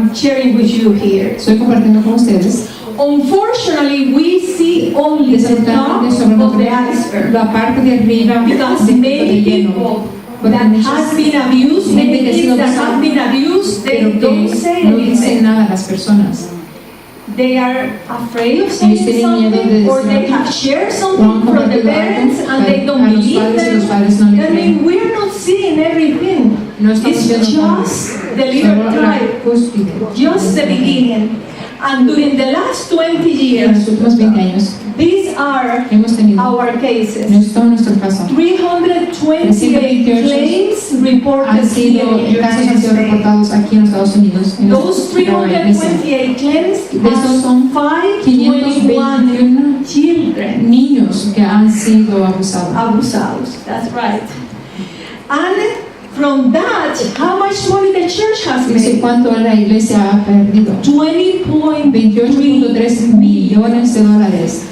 I'm sharing with you here. Estoy compartiendo con ustedes. Unfortunately, we see only the top of the iceberg la parte de arriba because del many hielo. people Porque that muchas has been abused, gente many que ha kids sido that have abusada, been abused, they pero don't que say no dicen anything. nada a las personas. They are afraid of saying tienen miedo de something, or decir they algo. have shared O han something from the compartido parents algo and they don't a los believe padres y los them. padres no le I creen. mean, we're not seeing everything. No estamos It's viendo todo. just the little Solo la tribe, cúspide. just the beginning. And during the last 20 En years, los últimos 20 años these are hemos tenido, our cases. esto es nuestro caso, 328 claims reported han here sido, in the casos han United sido States. reportados aquí en los Estados Unidos. En Those 328 claims De estos son have 521 521 children niños que han sido abusados. abusados. That's right. And from that, how much money the church has No sé made? cuánto la iglesia ha perdido. 20.3 28.3 millones de dólares.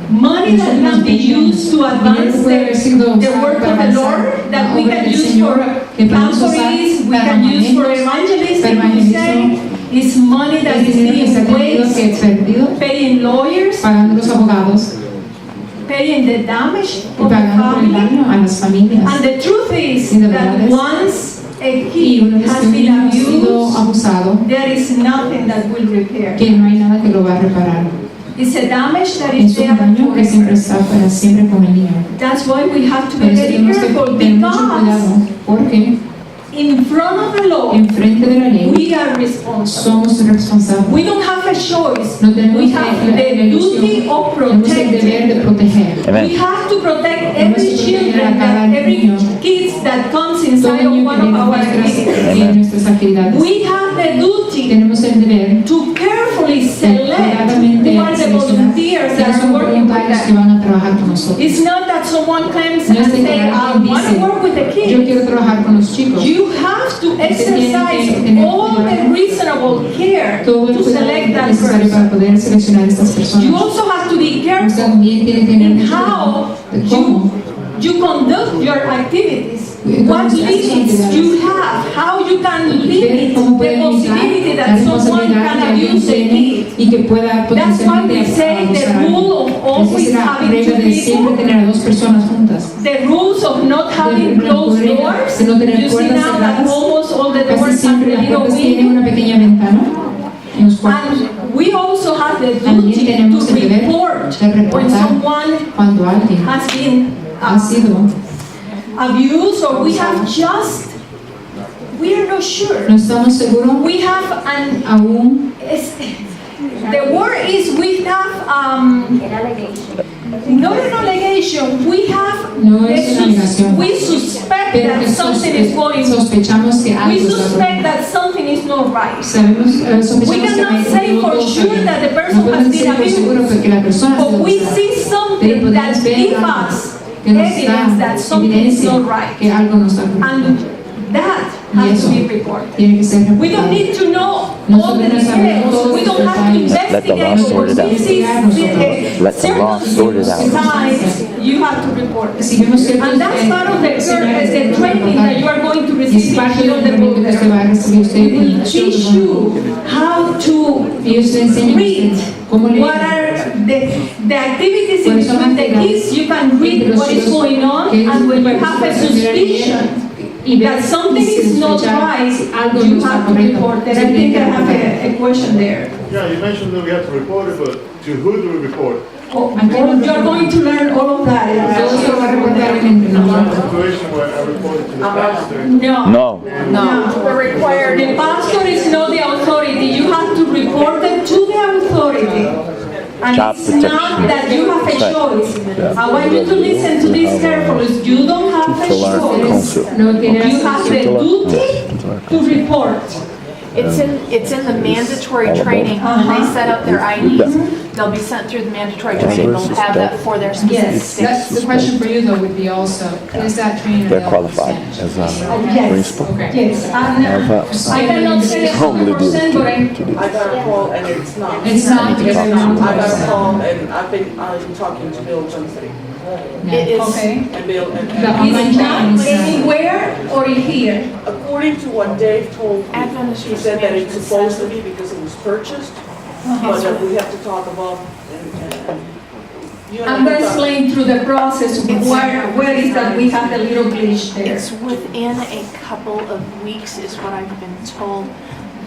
money that can be used to advance the work of the Lord, that we can use for campories, we can use for evangelism, we say, is money that is being wasted, paying lawyers, pagando los abogados paying the damage y of the pagando por el family. daño a las familias. And the truth is Y la that verdad es- once a Y kid una vez has que un been niño ha sido abused, abusado, there is nothing that will repair. que no hay nada que lo va a reparar. It's a damage that Es is un there daño que siempre forever. está para siempre con el niño. That's why we have to Por be eso very tenemos que careful, tener mucho because cuidado, porque in front of the law, en frente de la ley we are responsible. somos responsables. We don't have a choice. No tenemos We have la the duty of tenemos el deber de protecting. proteger. We have to protect Tenemos every que proteger children, a cada that every niño. kids that comes Todo inside of niño one que of viene our en activities. nuestras actividades. We have the duty Tenemos el deber to carefully select cuidadamente who are the seleccionar volunteers that quiénes are son working with voluntarios que them. van a trabajar con nosotros. It's not that someone claims No and es de que say, I alguien want to dice, work with the yo kids. quiero trabajar con los chicos. You have to exercise tener all the cuidado. reasonable care Todo el to cuidado select that necesario para person. poder seleccionar a estas You personas. also have to be Usted careful también tiene que tener in mucho how cuidado de cómo you conduct your activities. Cómo What se hace sus limits actividades. you have, how you can limit cómo the puede limitar possibility la that someone responsabilidad can que alguien abuse a tiene kid. y que pueda That's why potencialmente we say the abusar a rule alguien. of always Esa es la having regla two de siempre people, tener a dos personas juntas. the rules of not having la closed regla doors. de no tener You see puertas now that cerradas. almost all the Casi doors have siempre a las little puertas tienen window. una pequeña ventana en los cuartos. And we also have the También duty tenemos to el deber report de when reportar someone cuando alguien has been ha sido, abused, or we have just, we are not sure. no estamos seguros We have an, aún, the word is we have, not an allegation, we have, No es una alegación. we suspect pero that que something is going, sospechamos que we algo está suspect ocurriendo. that something is not right. Sabemos, sospechamos We que cannot hay say algo for todo sure bien. that the person No podemos has decir been por seguro abused, porque la persona ha but sido we abusada. see Pero something podemos that ver gives algo us que nos evidence that da something is evidencia not right. que algo no está ocurriendo. And that Y has eso to be reported. tiene que ser We don't reportado. need to know all Nosotros the no sabemos details. todos We los don't have to detalles. Let the law investigate. sort it out. This is Let the law sort it out. signs you have to report it. Si vemos ciertos, And that's part of the training that you are going to y es receive parte in del the entrenamiento que usted va a recibir usted We en will la teach you how to y usted enseña a read. usted cómo What leer. are the activities in Cuáles son between the actividades kids? You can read entre los what is chicos going on, que and when you pueden have a aprender a leer suspicion y ver that something y is not sospechar right, si algo you no está have to correcto. report it. Se I tiene think que I have reportar. a question there. Yeah, you mentioned that we have to report it, but to who do we report? Oh, you're going to learn all of that. Todo se lo va a reportar el entrenamiento. Situation where I reported to the pastor. No. No. The pastor is not the authority. You have to report it to the authority. And Child it's not protection. that you have a That's right. choice. I want you to listen to this carefully. You don't have a Tutelar choice. counsel. No tiene You have the duty to report. It's in the mandatory training. When they set up their IDs, they'll be sent through the mandatory training. They'll have that for their specific Yes, state. That's the question for you though would be also, is that training They're available in qualified Spanish? as Yes. principal. Yes, and I cannot say Hopefully do 100%, but I got a call and it's not. It's not because It's they're not. not I got a 100%. call and I'm talking to Bill Johnson. It is, Okay. And they'll, The and online Is it not training is not- anywhere or here? according to what Dave told me, Adventist he said that it's Management supposed to Center. be because it was purchased, Uh-huh. but that we have to talk about, and you and I I'm can gonna talk- explain through the process where is that we have the little glitch there. it's within a couple of weeks is what I've been told.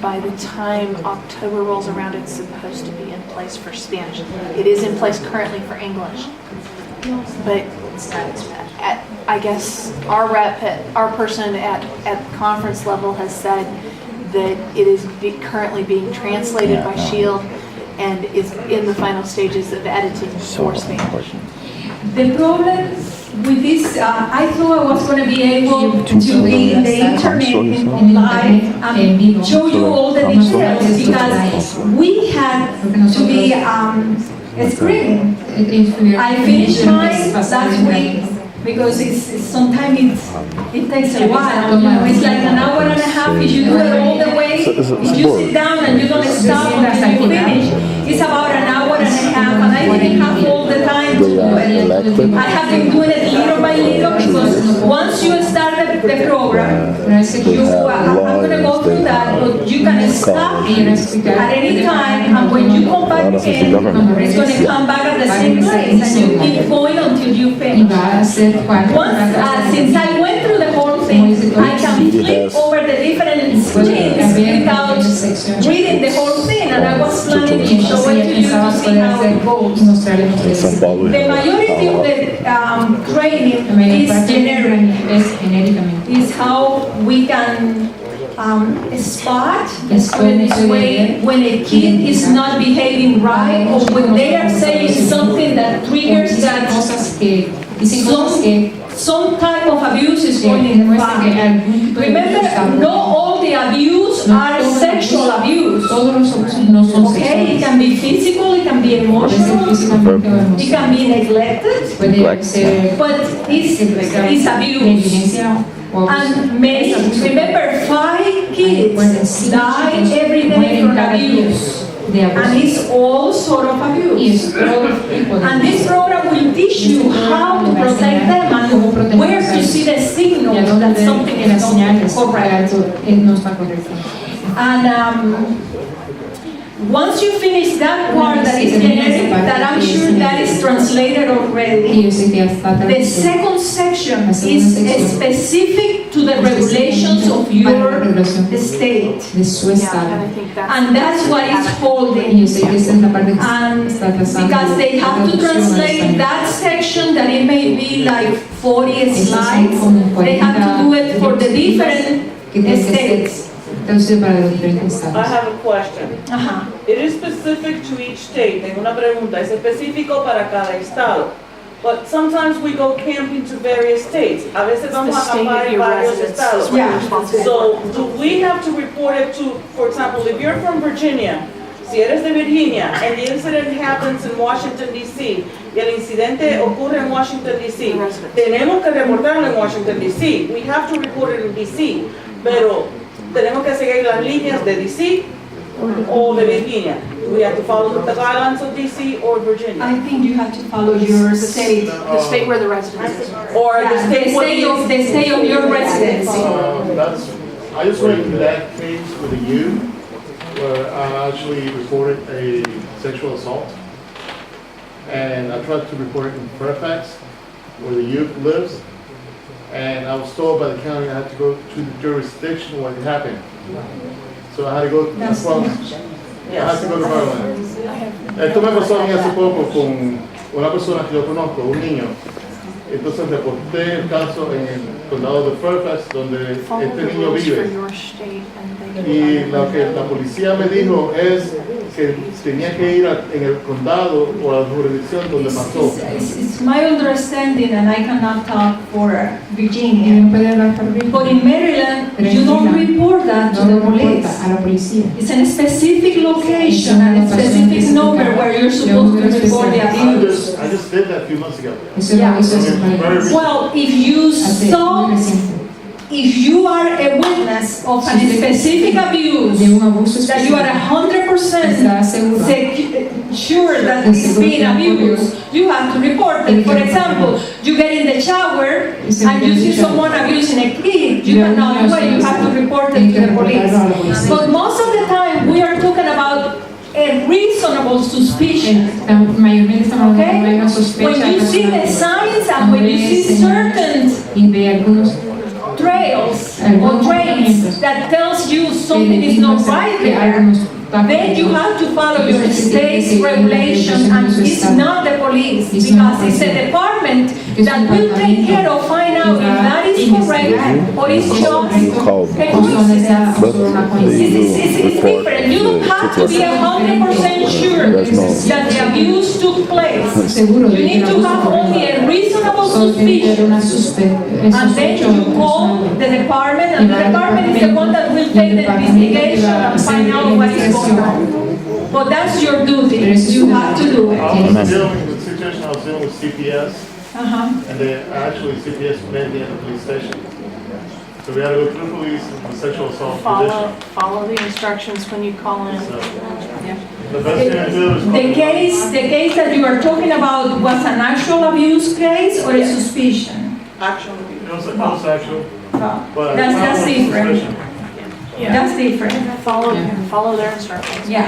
By the time October rolls around, it's supposed to be in place for Spanish. It is in place currently for English. But I guess our rep, our person at the conference level has said that it is currently being translated by Shield and is in the final stages of editing for Spanish. The problem with this, I thought I was gonna be able to be in the internet in live and show you all the details because we had to be screening. I finished mine last week because sometimes it takes a while, you know, it's like an hour and a half if you do it all the way. If you sit down and you don't stop until you finish, it's about an hour and a half and I didn't have all the time to do it. I have been doing it little by little because once you start the program, I'm gonna go through that, but you can stop at any time and when you come back in, it's gonna come back at the same place and you keep going until you finish. Once, since I went through the whole thing, I can flip over the different screens without reading the whole thing, and I was planning to show it to you to see how it goes. The majority of the training is generic, is how we can spot, let's put it this way, when a kid is not behaving right, or when they are saying something that triggers that some type of abuse is going in the family. Remember, not all the abuse are sexual abuse. Okay, it can be physical, it can be emotional, it can be neglected, but it's abuse. And remember, 5 kids die every day from abuse. And it's all sort of abuse. And this program will teach you how to protect them and where to see the signals that something is not correct. And once you finish that part that is generic, that I'm sure that is translated already, the second section is specific to the regulations of your state. Yeah, and I think And that's what is holding. And because they have to translate that section that it may be like 40 slides, they have to do it for the different states. I have a question. Ajá. It is specific to each state. Tengo una pregunta. Es específico para cada estado. But sometimes we go camping to various states. A veces vamos a acampar en varios estados. Yeah. So, do we have to report it to, for example, if you're from Virginia, si eres de Virginia, and the incident happens in Washington, D.C., y el incidente ocurre en Washington, D.C., tenemos que reportarlo en Washington, D.C. We have to report it in D.C., pero tenemos que seguir las líneas de D.C. o de Virginia. Do we have to follow the guidelines of D.C. or Virginia? I think you have to follow your state. the state where the residence is. Or Yeah, the state of your residency. I just went through that case with a youth where I actually reported a sexual assault. And I tried to report it in Fairfax, where the youth lives. And I was told by the county I had to go to the jurisdiction where it happened. So I had to go across. I had to go to Maryland. Esto me pasó a mí hace poco con una persona que yo conozco, un niño. Entonces reporté el caso en el condado de Fairfax, donde Follow este the niño rules for vive. your state and they Y lo que la policía me dijo es que tenía que ir en el condado o a la jurisdicción donde pasó. It's my understanding, and I cannot talk for Virginia, but in Maryland, you don't report that to the police. It's in a specific location and a specific number where you're supposed to report the abuse. I just did that a few months ago. Well, if you saw if you are a witness of a specific abuse, de un abuso that you are específico, 100% está seguro sure that it's being abused, you have to report it. For example, you get in the shower and you see someone abusing a kid, you cannot wait, you have to report it to the police. But most of the time, we are talking about a reasonable suspicion. Mayormente estamos hablando de una Okay? sospecha When you see the signs and when you see certain y de algunos trails or trains that tells you something is not right there, then you have to follow your state's regulations, and it's not the police, because it's a department that will take care of find out if that is correct or it's just a coincidence. It's different. You don't have to be 100% sure that the abuse took place. You need to have only a reasonable suspicion. And then you call the department, and the department is the one that will take the investigation and find out what is going on. But that's your duty. You have to do it. I was dealing with the situation, I was dealing with CPS, Uh-huh. and they actually, CPS met me at the police station. So we had to go through police and sexual assault position. Follow the instructions when you call in. So, the best thing to do is. The case that you are talking about was an actual abuse case or a suspicion? Actually. It was actual, but. That's different. suspicion. That's different. Follow their instructions. Yeah.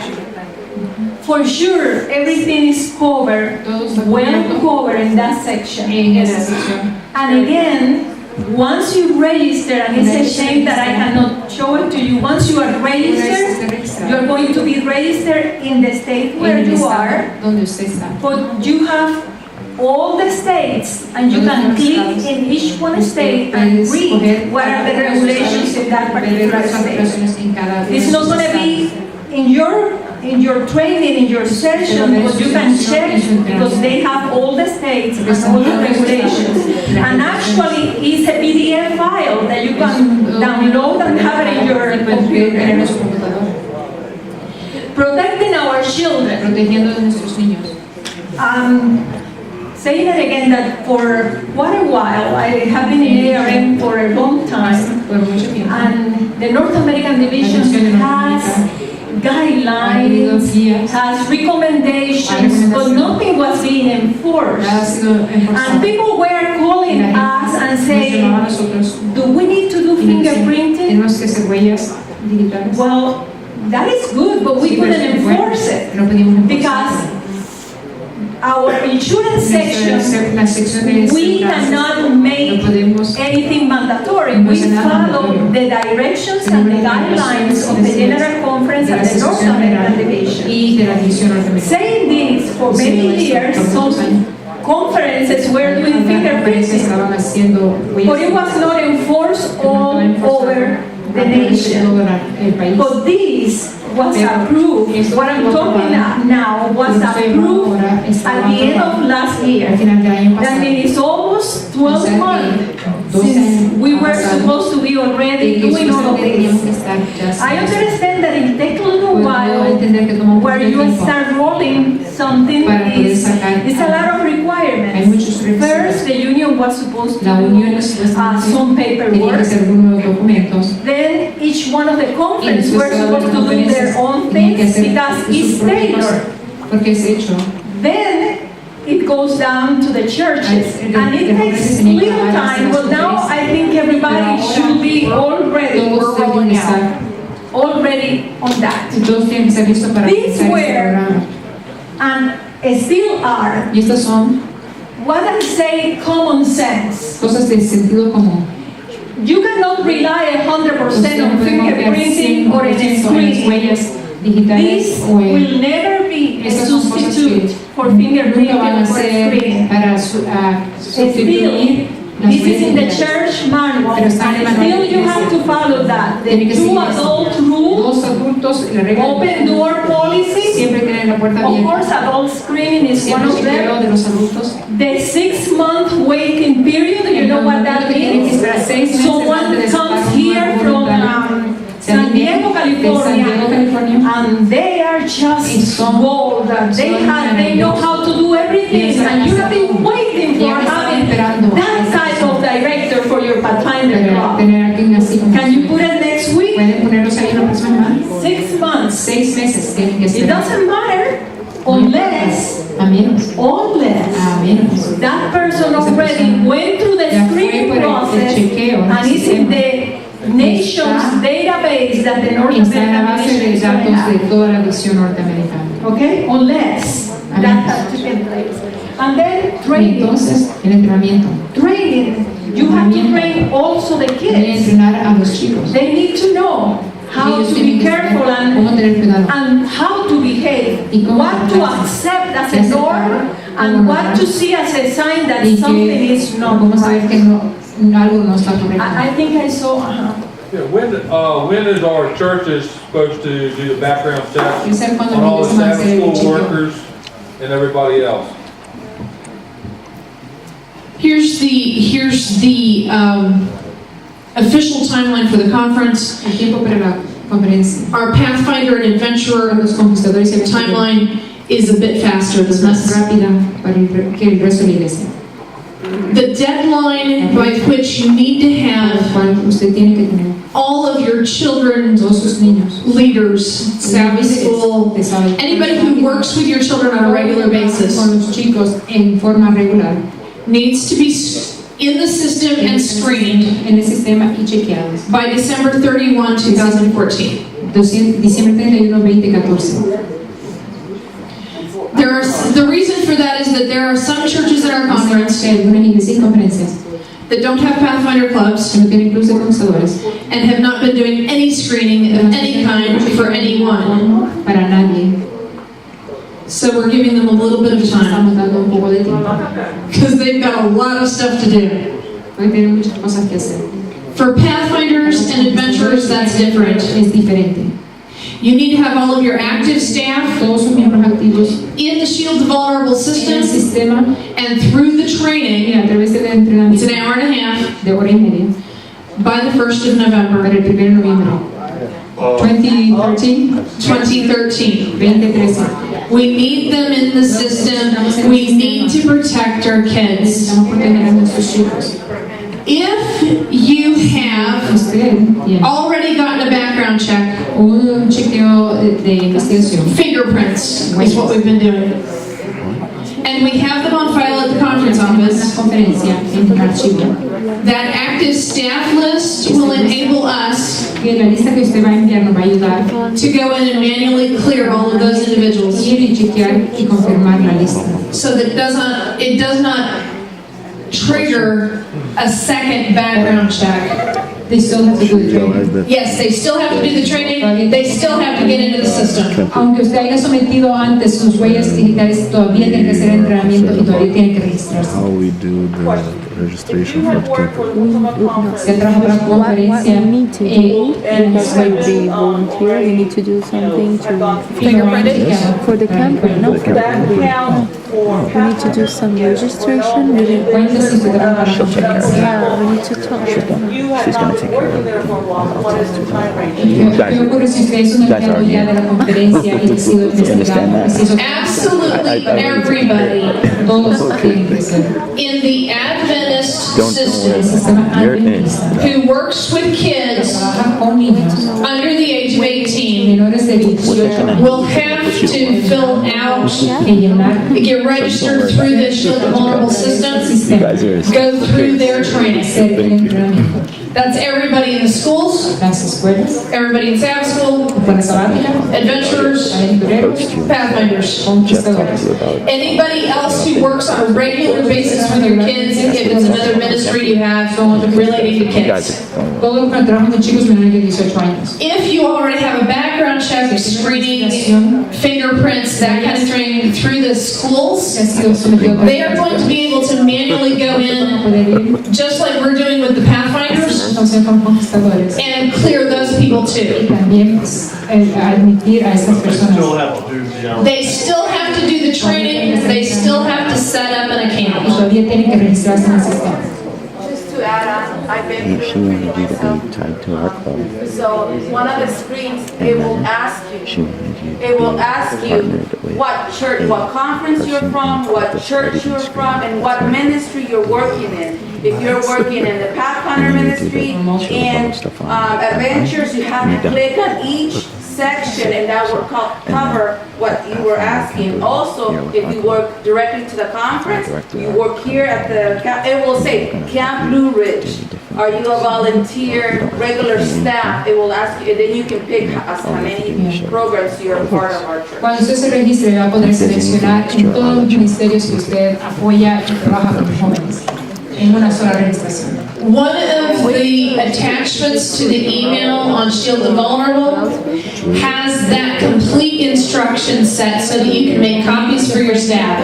For sure, everything is covered, well covered in that section. en esa sección. And again, once you register, and it's a shame that I cannot show it to you, once you are registered, you're going to be registered in the state where En el you estado are, donde usted está. but you have all the states, and you can click in each one state and read what are the regulations in that particular state. It's not going to be in your training, in your session, but you can check because they have all the states and all the regulations. And actually, it's a PDF file that you can download and have it in your computer. Protecting our children. Protegiendo a nuestros niños. Saying it again that for quite a while, I have been in ARM for a long time, Por mucho tiempo. and the North American Division has guidelines, has recommendations, but nothing was being enforced. Ha sido And enforzado. people were calling us and Nos llamaban a saying, nosotros do we need to do y nos decían, fingerprinting? tenemos que hacer huellas digitales. Well, that is good, but we Sí, pero couldn't es bueno, enforce it no podíamos enforzar. because our insurance section, La sección de we seguridad, cannot no make podemos anything mandatory. We follow the directions and the guidelines of the General Conference and the North American Division. y de la división norteamericana. Saying this, for many years, some conferences were doing fingerprinting, Estaban haciendo but it was not enforced all over the nation. El país. But this was approved, what I'm talking now was approved at the end of last year. Al final del año That pasado. means it's almost 12 months since we were supposed to be already doing all of this. I understand that it takes a little while where you start rolling something, it's a lot of requirements. First, the union was supposed to La unión do es some tenía que paperwork. hacer algunos documentos. Then each one of the conferences were supposed to do their own things because it's tailored. Porque es hecho. Then it goes down to the churches, and it takes little time, but now I think everybody should be already Todos deben rolling out, estar, already on that. todos tienen que estar listos para These empezar este were- programa. And still are, Y estas son what I say, common sense. cosas de sentido común. You cannot rely 100% on fingerprinting or in a screen. Huellas digitales This o en- will never be a Estas son cosas substitute que for nunca fingerprinting van a or ser screen. para sustituir las This is in the huellas digitales. church manual, Pero está en el and manual still de you iglesia. have to follow that. The Tiene que two seguir eso. adult rule, Dos adultos, la regla open door policy. siempre tienen la puerta Of course, abierta. adult screening is one Siempre of se quedó them. de los adultos. The 6-month waiting period, you know what that Tienen que means? esperar 6 meses Someone antes de comes sacar here un from voluntario. San Diego, De San Diego, California, California. and they are Y just son- gold. They know how to do everything, and you have been waiting Y for ahora están having esperando that type of director for your Pathfinder para club. tener 6 meses tienen que It esperar. doesn't matter unless A menos. A menos. that person already went through the Ya fue screening por el process chequeo, and is in the nation's Está- database that the North Está en la American base Commission de is going to datos de have. toda la visión norteamericana. Okay? Unless that has taken place. And then Y training. entonces, el entrenamiento. Training. You have to train also the Deben kids. entrenar a los chicos. They need to know how Ellos to tienen be que careful saber cómo tener cuidado. and how to behave, Y cómo what to comportarse. accept as Y a aceptar norm, como and what normal. to see as a sign that Y something que is not cómo saber que right. algo no está correcto. I think I saw, Yeah, when is our churches supposed to do the background checks Yo sé cuando on all the empiezan a hacer Sabbath el school chequeo. workers and everybody else? Here's the official timeline for the conference. El tiempo para la conferencia. Our Pathfinder and Adventurer Los conquistadores y aventureros. timeline is a bit faster Es than más this. rápida para que el resto de la iglesia. The deadline by which you need to Por lo have cual usted tiene que tener all of your children todos sus niños. leaders, Sabbath school, de Sabbath. anybody who works with your children on a regular basis Con los chicos en forma regular. needs to be in the system and screened En el sistema y chequeados. by December 31, 2014. Diciembre 31, 2014. The reason for that is that there are some churches in our conference Hay algunas iglesias y conferencias that don't have Pathfinder clubs que no tienen clubes de conquistadores. and have not been doing any screening of any kind for anyone. Para nadie. So we're giving them a little bit of time Estamos dando un poco de tiempo. because they've got a lot of stuff to do. Hoy tienen muchas cosas que hacer. For Pathfinders and Adventurers, that's different. Es diferente. You need to have all of your active staff Todos sus miembros activos in the Shield to Vulnerable en el system sistema and through the y training. a través del It's entrenamiento an hour and a half de hora y media by the 1st of November, para el 1 de noviembre 2013. 2013. 2013. We need them in the system. We need to protect our kids. Necesitamos proteger a nuestros chicos. If you have Usted tiene already gotten a background check, un chequeo de investigación. fingerprints is what we've been doing. And we have them on file at the conference Una office. conferencia en archivo. That active staff list will enable us Que la lista que usted va a enviar nos va a ayudar to go in and manually clear all of those individuals. ir y chequear y confirmar la lista. So that it does not trigger a second background check. They still have to do the training. Yes, they still have to do the training, they still have to get into the system. Aunque usted haya sometido antes sus huellas digitales, todavía tiene que hacer entrenamiento y todavía tiene que registrarse. How we do the If registration you for have the worked for people. Ultima Conference, Se trabaja para conferencia Because like they volunteer, they need to do something to Fingerprinted? for the camp. No, for the that camp. counts for. We need to do some registration. We need, Cuenta si usted trabaja para conferencia. yeah, we need to talk. You have not been working there for a while, what is the time range? ¿Qué ocurre si usted es un empleado ya de la conferencia y ha sido investigado? Si eso- Absolutely everybody Todos tienen que ser. in the Adventist Don't El system sistema You're in. adventista who works with kids trabaja con niños under the age of 18 menores de 18 will have to fill out, que llenar get registered through the Shield to Vulnerable system, You sistema, guys are. go through their training. hacer el entrenamiento. That's everybody in the schools, Las escuelas, everybody in Sabbath school, escuela sabática, adventurers, aventureros, Pathfinders. conquistadores. Anybody else who works on a regular basis with your kids, if it's another ministry you have relating to You guys kids. are going well. Todos los que trabajan con chicos menores de 18 años. If you already have a background check, screening, fingerprints, that kind of thing through the schools, Que ha sido sometido a they are going to be able to manually go in, poder ir just like we're doing with the Pathfinders, entonces con conquistadores and clear those people y too. también admitir a esas personas. They still have to do the training, they still have to set up an Y account. todavía tienen que registrarse en el sistema. Just to add on, I've been Yeah, she wanted you to be tied to our club. So one of the screens, it will ask She you, wanted you it will to ask be you partnered with what church, what conference you're from, what church you're from, and what ministry you're working in. If you're working in the Pathfinder ministry and Adventures, you have to click on each section and that would cover what you were asking. Also, if you work directly to the conference, you work here at the, it will say Camp Blue Ridge. Are you a volunteer, regular staff? It will ask you, and then you can pick as many programs you're a part of our church. Cuando usted se registre va a poder seleccionar en todos los ministerios que usted apoya y trabaja con jóvenes en una sola registración. One of the attachments to the email on Shield the Vulnerable has that complete instruction set so that you can make copies for your staff.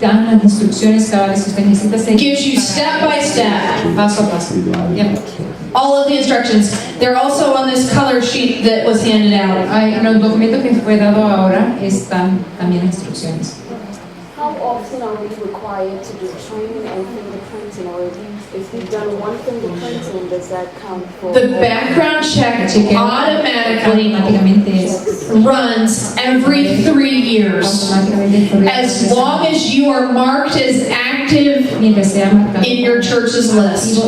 Dan las instrucciones cabales que usted necesita seguir. Gives you step by step. Paso a paso. Yep. All of the instructions. They're also on this color sheet that was handed out. En el documento que fue dado ahora están también instrucciones. How often are we required to do training and fingerprinting, or if you've done one fingerprinting, does that count for? The background check automatically runs every 3 years. As long as you are marked as active in your church's list.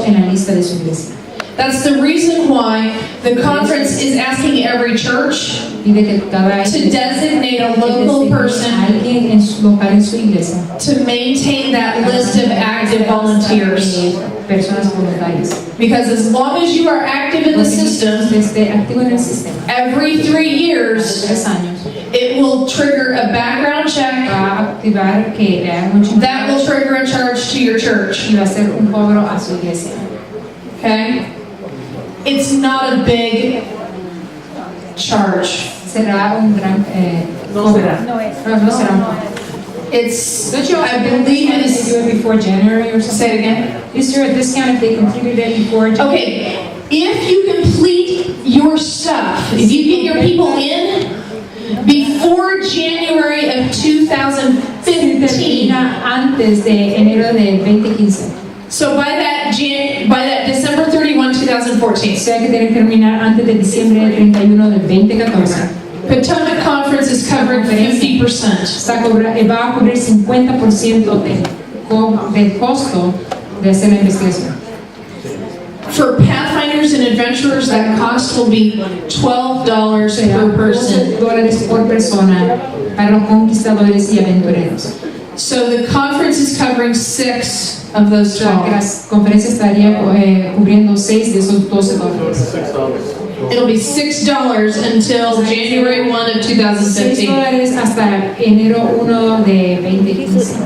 That's the reason why the conference is asking every church to designate a local person to maintain that list of active volunteers. Because as long as you are active in the system, every 3 years, it will trigger a background check that will trigger a charge to your church. Okay? It's not a big charge. It's, I believe it is. Do it before January or something? Say it again. Is there a discount if they completed it before January? Okay, if you complete your stuff, if you get your people in before January of 2015, antes de enero de 2015. So by that December 31, 2014. O sea que tienen que terminar antes de diciembre 31 del 2014. Potomac Conference is covering 50%. Va a cubrir 50% del costo de hacer la investigación. For Pathfinders and Adventurers, that cost will be $12 per person. $12 por persona para los conquistadores y aventureros. So the conference is covering 6 of those 12. Las conferencias estaría cubriendo 6 de esos $12. It'll be $6 until January 1 of 2015. $6 hasta enero 1 de 2015.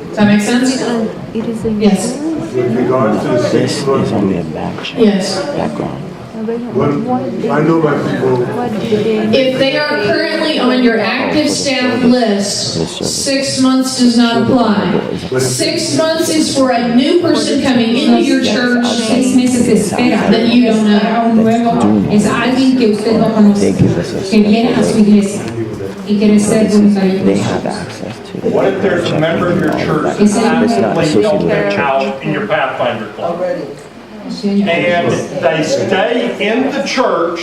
Does that make sense? Yes. With regards to this is only a background. I know my people. If they are currently on your active staff list, 6 months does not apply. 6 months is for a new person coming into your church 6 meses de espera that you don't know. un nuevo es alguien que usted no conoce, que viene a su iglesia y quiere ser voluntario. They have access to it. What if there's a member of your church Is it- that It's not actively associated don't with pick church. out in your Pathfinder club? And they stay in the church,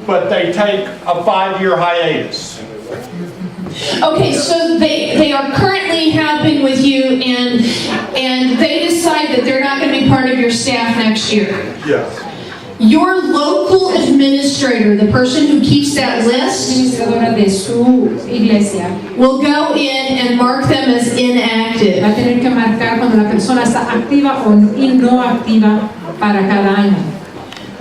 but they take a 5-year hiatus. Okay, so they are currently helping with you and they decide that they're not going to be part of your staff next year. Yes. Your local administrator, the person who keeps that list, Administradora de su iglesia will go in and mark them as inactive. va a tener que marcar cuando la persona está activa y no activa para cada año.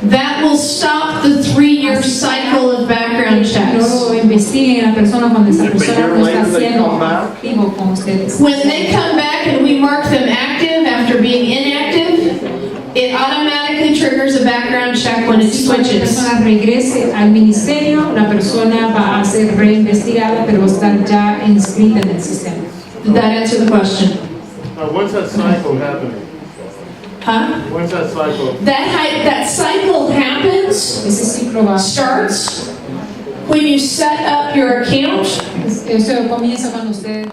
That will stop the 3-year cycle of background checks. Luego investiguen a la persona cuando esa persona no está siendo activo con ustedes. When they come back and we mark them active after being inactive, it automatically triggers a background check when it Si cuando la switches. persona regrese al ministerio, la persona va a ser reinvestigada, pero va a estar ya inscrita en el sistema. Did that answer the question? When's that cycle happening? Huh? When's that cycle? That cycle happens, Ese ciclo va. starts when you set up your account. Eso comienza cuando usted